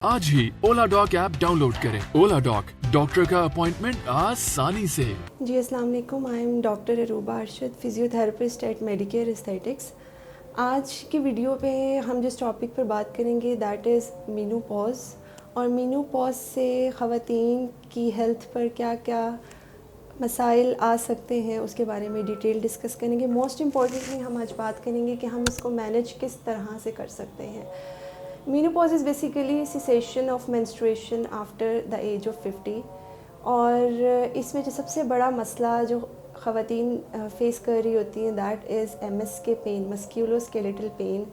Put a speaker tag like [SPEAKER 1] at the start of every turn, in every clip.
[SPEAKER 1] आज ही Oladoc app download करें। ओला डॉक, डॉक्टर का अपॉइंटमेंट आसानी से।
[SPEAKER 2] जी अस्सलाम वालेकुम, I am doctor Aruba Arshad, physiotherapist at Medicare Aesthetics. आज की वीडियो पे हम जिस टॉपिक पर बात करेंगे दैट इज़ मेनोपॉज, और मेनोपॉज से ख़वातीन की हेल्थ पर क्या क्या मसाइल आ सकते हैं उसके बारे में डिटेल डिस्कस करेंगे। मोस्ट इम्पॉर्टेंटली हम आज बात करेंगे कि हम इसको मैनेज किस तरह से कर सकते हैं। Menopause is basically cessation of menstruation after the age of 50, और इसमें जो सबसे बड़ा मसला जो ख़वातीन फेस कर रही होती हैं that is MSK pain, musculoskeletal pain,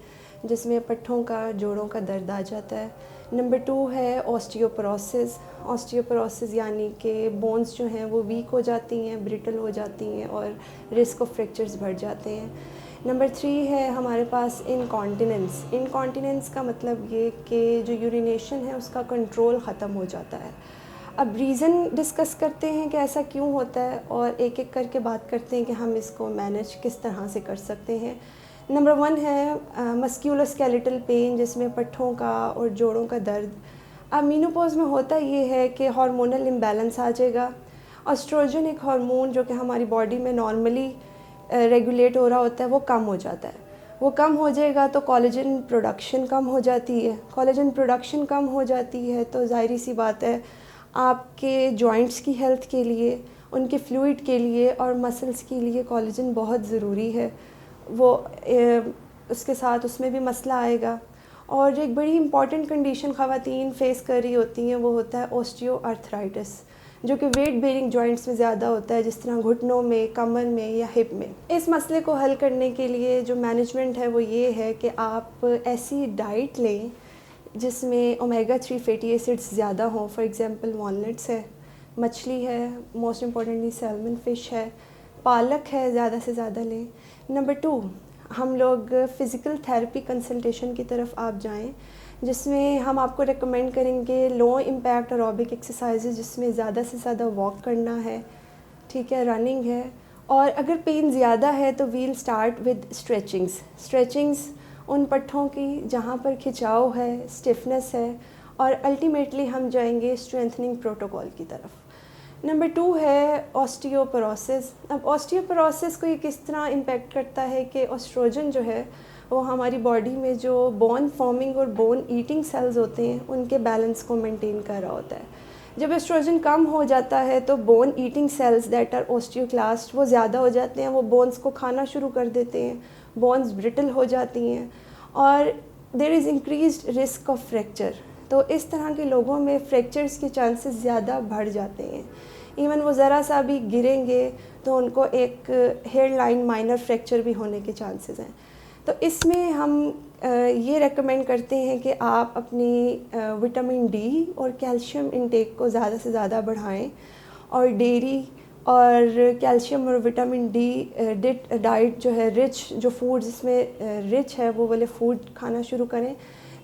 [SPEAKER 2] जिसमें पट्ठों का, जोड़ों का दर्द आ जाता है। नंबर 2 है ऑस्टियोपोरोसिस। ऑस्टियोपोरोसिस यानी कि बोन्स जो हैं वो वीक हो जाती हैं, ब्रिटल हो जाती हैं और रिस्क ऑफ फ्रैक्चर्स बढ़ जाते हैं। नंबर 3 है हमारे पास इनकॉन्टिनेंस। इनकॉन्टिनेंस का मतलब ये कि जो यूरिनेशन है उसका कंट्रोल ख़त्म हो जाता है। अब रीज़न डिस्कस करते हैं कि ऐसा क्यों होता है, और एक एक करके बात करते हैं कि हम इसको मैनेज किस तरह से कर सकते हैं। नंबर 1 है मस्क्यूलोस्केलेटल पेन, जिसमें पट्ठों का और जोड़ों का दर्द। अब मेनोपॉज में होता ये है कि हार्मोनल इम्बैलेंस आ जाएगा। एस्ट्रोजन एक हार्मोन जो कि हमारी बॉडी में नॉर्मली रेगुलेट हो रहा होता है वो कम हो जाता है। वो कम हो जाएगा तो कोलेजन प्रोडक्शन कम हो जाती है। कोलेजन प्रोडक्शन कम हो जाती है तो ज़ाहिर सी बात है आपके जॉइंट्स की हेल्थ के लिए, उनके फ्लूइड के लिए और मसल्स के लिए कोलेजन बहुत ज़रूरी है। वो उसके साथ उसमें भी मसला आएगा। और एक बड़ी इंपॉर्टेंट कंडीशन ख़वातीन फेस कर रही होती हैं वो होता है ऑस्टियोआर्थराइटिस, जो कि वेट बेरिंग जॉइंट्स में ज़्यादा होता है, जिस तरह घुटनों में, कमर में या हिप में। इस मसले को हल करने के लिए जो मैनेजमेंट है वो ये है कि आप ऐसी डाइट लें जिसमें ओमेगा 3 फैटी एसिड्स ज़्यादा हों। फॉर एग्ज़ाम्पल वॉलनट्स है, मछली है, मोस्ट इम्पॉर्टेंटली सैल्मन फ़िश है, पालक है, ज़्यादा से ज़्यादा लें। नंबर 2, हम लोग फ़िज़िकल थेरेपी कंसल्टेशन की तरफ आप जाएं, जिसमें हम आपको रेकमेंड करेंगे लो इम्पैक्ट एरोबिक एक्सरसाइजेज, जिसमें ज़्यादा से ज़्यादा वॉक करना है, ठीक है, रनिंग है। और अगर पेन ज़्यादा है तो वील स्टार्ट विद स्ट्रेचिंग्स उन पट्ठों की जहाँ पर खिंचाव है, स्टिफनेस है, और अल्टीमेटली हम जाएंगे स्ट्रेंथनिंग प्रोटोकॉल की तरफ। नंबर 2 है ऑस्टियोपोरोसिस। अब ऑस्टियोपोरोसिस को ये किस तरह इम्पेक्ट करता है कि एस्ट्रोजन जो है वो हमारी बॉडी में जो बोन फॉर्मिंग और बोन ईटिंग सेल्स होते हैं उनके बैलेंस को मेंटेन कर रहा होता है। जब एस्ट्रोजन कम हो जाता है तो bone eating cells that are osteoclast वो ज़्यादा हो जाते हैं, वो बोन्स को खाना शुरू कर देते हैं, बोन्स ब्रिटल हो जाती हैं और there is increased risk of fracture. तो इस तरह के लोगों में फ्रैक्चर्स के चांसेस ज़्यादा बढ़ जाते हैं। इवन वो ज़रा सा भी गिरेंगे तो उनको एक हेयर लाइन माइनर फ्रैक्चर भी होने के चांसेस हैं। तो इसमें हम ये रेकमेंड करते हैं कि आप अपनी विटामिन डी और कैल्शियम इंटेक को ज़्यादा से ज़्यादा बढ़ाएं, और डेयरी और कैल्शियम और विटामिन डी डाइट जो है रिच, जो फूड जिसमें रिच है वो वाले फूड खाना शुरू करें।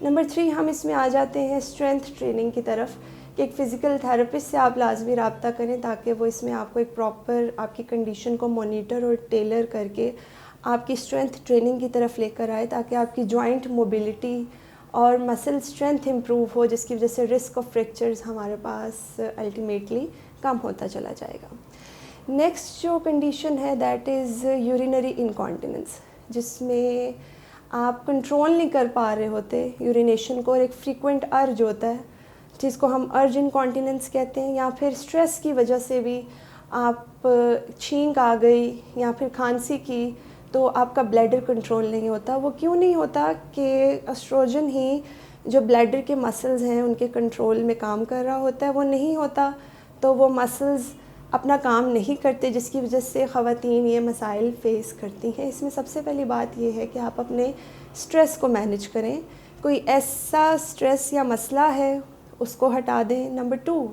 [SPEAKER 2] नंबर 3 हम इसमें आ जाते हैं स्ट्रेंथ ट्रेनिंग की तरफ, कि एक फ़िज़िकल थेरेपिस्ट से आप लाजमी रब्ता करें ताकि वो इसमें आपको एक प्रॉपर आपकी कंडीशन को मॉनिटर और टेलर करके आपकी स्ट्रेंथ ट्रेनिंग की तरफ लेकर आए, ताकि आपकी जॉइंट मोबिलिटी और मसल स्ट्रेंथ इम्प्रूव हो, जिसकी वजह से रिस्क ऑफ फ्रैक्चर्स हमारे पास अल्टीमेटली कम होता चला जाएगा। नेक्स्ट जो कंडीशन है दैट इज़ यूरिनरी इनकॉन्टिनेंस, जिसमें आप कंट्रोल नहीं कर पा रहे होते यूरिनेशन को, और एक फ्रीक्वेंट अर्ज होता है जिसको हम अर्ज इनकॉन्टिनेंस कहते हैं, या फिर स्ट्रेस की वजह से भी आप छींक आ गई या फिर खांसी की तो आपका ब्लैडर कंट्रोल नहीं होता। वो क्यों नहीं होता कि एस्ट्रोजन ही जो ब्लैडर के मसल्स हैं उनके कंट्रोल में काम कर रहा होता है, वो नहीं होता तो वो मसल्स अपना काम नहीं करते, जिसकी वजह से ख़वातीन ये मसाइल फेस करती हैं। इसमें सबसे पहली बात ये है कि आप अपने स्ट्रेस को मैनेज करें। कोई ऐसा स्ट्रेस या मसला है उसको हटा दें। नंबर 2,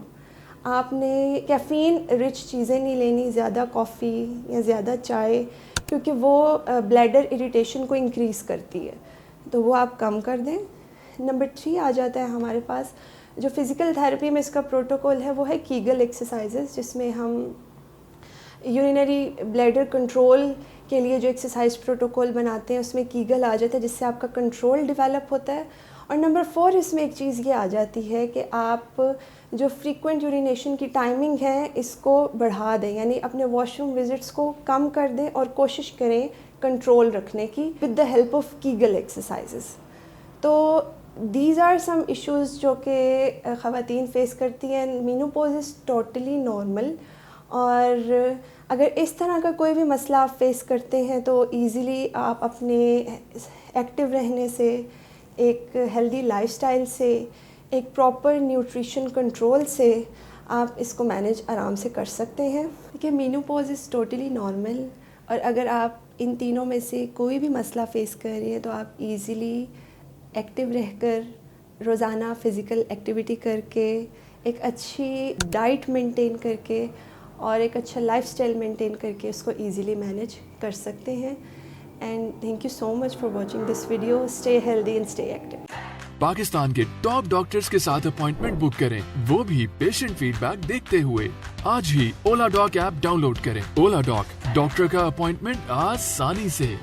[SPEAKER 2] आपने कैफ़ीन रिच चीज़ें नहीं लेनी, ज़्यादा कॉफ़ी या ज़्यादा चाय, क्योंकि वो ब्लैडर इरिटेशन को इंक्रीज़ करती है, तो वो आप कम कर दें। नंबर 3 आ जाता है हमारे पास जो फ़िज़िकल थेरेपी में इसका प्रोटोकॉल है वो है कीगल एक्सरसाइजेस, जिसमें हम यूरिनरी ब्लैडर कंट्रोल के लिए जो एक्सरसाइज प्रोटोकॉल बनाते हैं उसमें कीगल आ जाता है, जिससे आपका कंट्रोल डेवलप होता है اور نمبر 4 اس میں ایک چیز یہ آ جاتی ہے کہ آپ جو فریکوینٹ یورینیشن کی ٹائمنگ ہے اس کو بڑھا دیں, یعنی اپنے واش روم وزٹس کو کم کر دیں اور کوشش کریں کنٹرول رکھنے کی with the help of کیگل exercises. تو دیز آر سم ایشوز جو کہ خواتین فیس کرتی ہیں. مینوپوز از ٹوٹلی نارمل, اور اگر اس طرح کا کوئی بھی مسئلہ آپ فیس کرتے ہیں تو ایزیلی آپ اپنے ایکٹیو رہنے سے, ایک ہیلدی لائف سٹائل سے, ایک پراپر نیوٹریشن کنٹرول سے آپ اس کو مینیج آرام سے کر سکتے ہیں. دیکھیے مینوپوز از ٹوٹلی نارمل, اور اگر آپ ان تینوں میں سے کوئی بھی مسئلہ فیس کر رہے ہیں تو آپ ایزیلی ایکٹیو رہ کر, روزانہ فزیکل ایکٹیویٹی کر کے, ایک اچھی ڈائٹ مینٹین کر کے اور ایک اچھا لائف سٹائل مینٹین کر کے اس کو ایزیلی مینیج کر سکتے ہیں. And thank you so much for watching this video. Stay healthy and stay active.
[SPEAKER 1] Pakistan کے ٹاپ ڈاکٹرز کے ساتھ اپوائنٹمنٹ بک کریں, وہ بھی پیشنٹ فیڈ بیک دیکھتے ہوئے. آج ہی اولا ڈاک ایپ ڈاؤن لوڈ کریں. اولا ڈاک, ڈاکٹر کا اپوائنٹمنٹ آسانی سے.